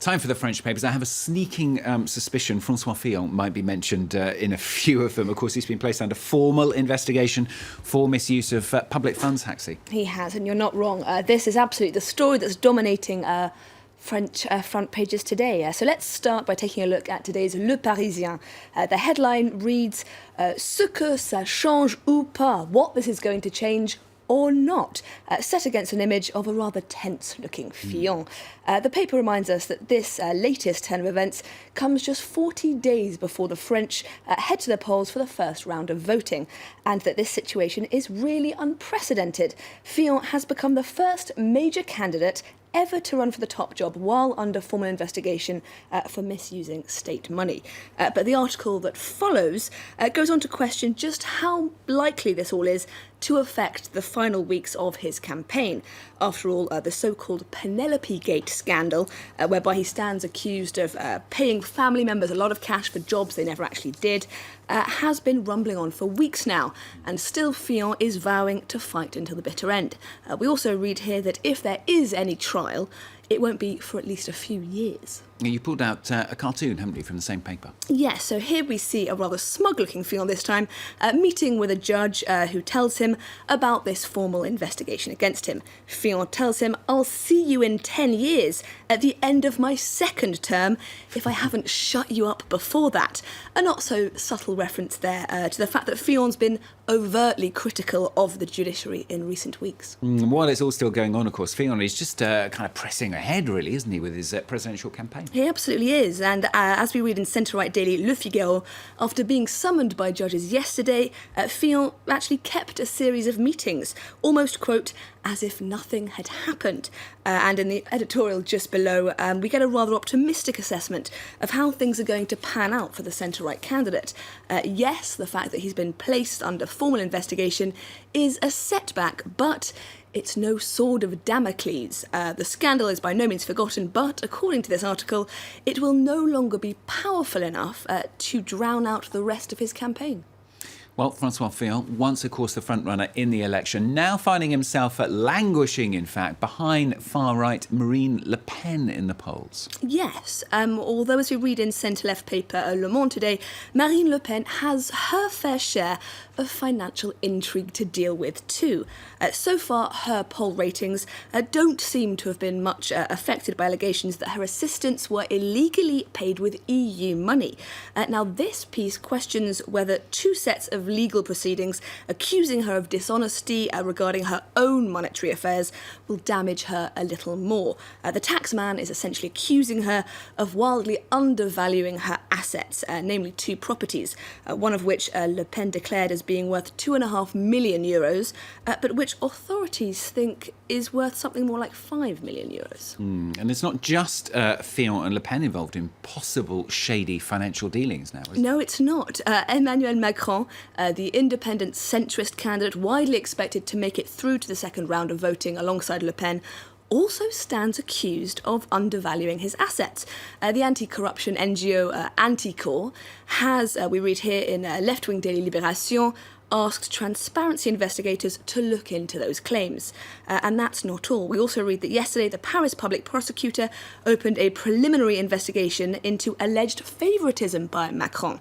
Time for the French papers. I have a sneaking suspicion François Fillon might be mentioned in a few of them. Of course, he's been placed under formal investigation for misuse of public funds, Haxi. He has, and you're not wrong. This is absolutely the story that's dominating French front pages today. So let's start by taking a look at today's Le Parisien. The headline reads, Ce que ça change ou pas, what this is going to change or not, set against an image of a rather tense-looking Fillon. The paper reminds us that this latest turn of events comes just 40 days before the French head to the polls for the first round of voting, and that this situation is really unprecedented. Fillon has become the first major candidate ever to run for the top job while under formal investigation for misusing state money. But the article that follows goes on to question just how likely this all is to affect the final weeks of his campaign. After all, the so-called Penelope Gate scandal, whereby he stands accused of paying family members a lot of cash for jobs they never actually did, has been rumbling on for weeks now, and still Fillon is vowing to fight until the bitter end. We also read here that if there is any trial, it won't be for at least a few years. You pulled out a cartoon, haven't you, from the same paper? Yes, so here we see a rather smug-looking Fillon this time, meeting with a judge who tells him about this formal investigation against him. Fillon tells him, "I'll see you in 10 years, at the end of my second term, if I haven't shut you up before that." A not-so-subtle reference there to the fact that Fillon's been overtly critical of the judiciary in recent weeks. While it's all still going on, of course, Fillon is just kind of pressing ahead, really, isn't he, with his presidential campaign? He absolutely is, and as we read in centre-right daily Le Figaro, after being summoned by judges yesterday, Fillon actually kept a series of meetings, almost, quote, as if nothing had happened. And in the editorial just below, we get a rather optimistic assessment of how things are going to pan out for the centre-right candidate. Yes, the fact that he's been placed under formal investigation is a setback, but it's no sword of Damocles. The scandal is by no means forgotten, but according to this article, it will no longer be powerful enough to drown out the rest of his campaign. Well, François Fillon, once, of course, the front-runner in the election, now finding himself languishing, in fact, behind far-right Marine Le Pen in the polls. Yes, although as we read in centre-left paper Le Monde today, Marine Le Pen has her fair share of financial intrigue to deal with too. So far, her poll ratings don't seem to have been much affected by allegations that her assistants were illegally paid with EU money. Now, this piece questions whether two sets of legal proceedings accusing her of dishonesty regarding her own monetary affairs will damage her a little more. The taxman is essentially accusing her of wildly undervaluing her assets, namely two properties, one of which Le Pen declared as being worth €2.5 million, but which authorities think is worth something more like €5 million. And it's not just Fillon and Le Pen involved in possible shady financial dealings now, is it? No, it's not. Emmanuel Macron, the independent centrist candidate widely expected to make it through to the second round of voting alongside Le Pen, also stands accused of undervaluing his assets. The anti-corruption NGO Anticorps has, we read here in left-wing daily Libération, asked transparency investigators to look into those claims. And that's not all. We also read that yesterday the Paris public prosecutor opened a preliminary investigation into alleged favouritism by Macron.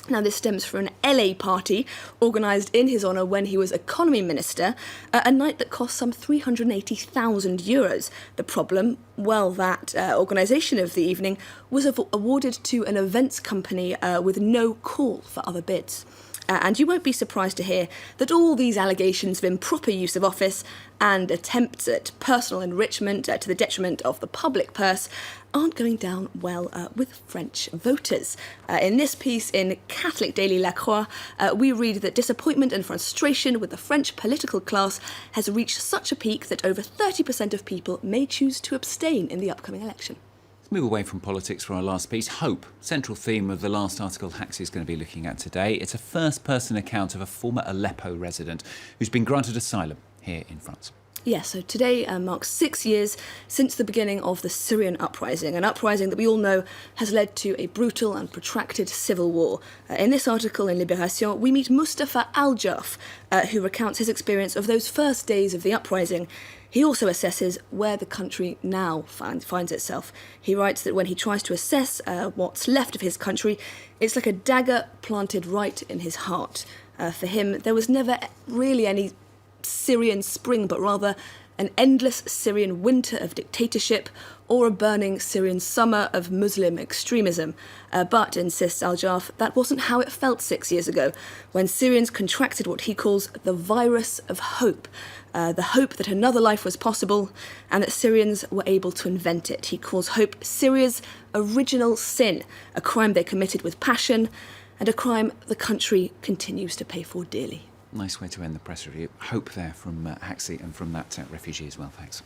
Now, this stems from an LA party organised in his honour when he was economy minister, a night that cost some €380,000. The problem, well, that organisation of the evening was awarded to an events company with no call for other bids. And you won't be surprised to hear that all these allegations of improper use of office and attempts at personal enrichment to the detriment of the public purse aren't going down well with French voters. In this piece in Catholic daily La Croix, we read that disappointment and frustration with the French political class has reached such a peak that over 30% of people may choose to abstain in the upcoming election. Let's move away from politics for our last piece. Hope, central theme of the last article Haxi is going to be looking at today. It's a first-person account of a former Aleppo resident who's been granted asylum here in France. Yes, so today marks 6 years since the beginning of the Syrian uprising, an uprising that we all know has led to a brutal and protracted civil war. In this article in Libération, we meet Mustafa Al-Jarf, who recounts his experience of those first days of the uprising. He also assesses where the country now finds itself. He writes that when he tries to assess what's left of his country, it's like a dagger planted right in his heart. For him, there was never really any Syrian spring, but rather an endless Syrian winter of dictatorship or a burning Syrian summer of Muslim extremism. But, insists Al-Jarf, that wasn't how it felt 6 years ago, when Syrians contracted what he calls the virus of hope, the hope that another life was possible and that Syrians were able to invent it. He calls hope Syria's original sin, a crime they committed with passion and a crime the country continues to pay for dearly. Nice way to end the press review. Hope there from Haxi and from that refugee as well. Thanks.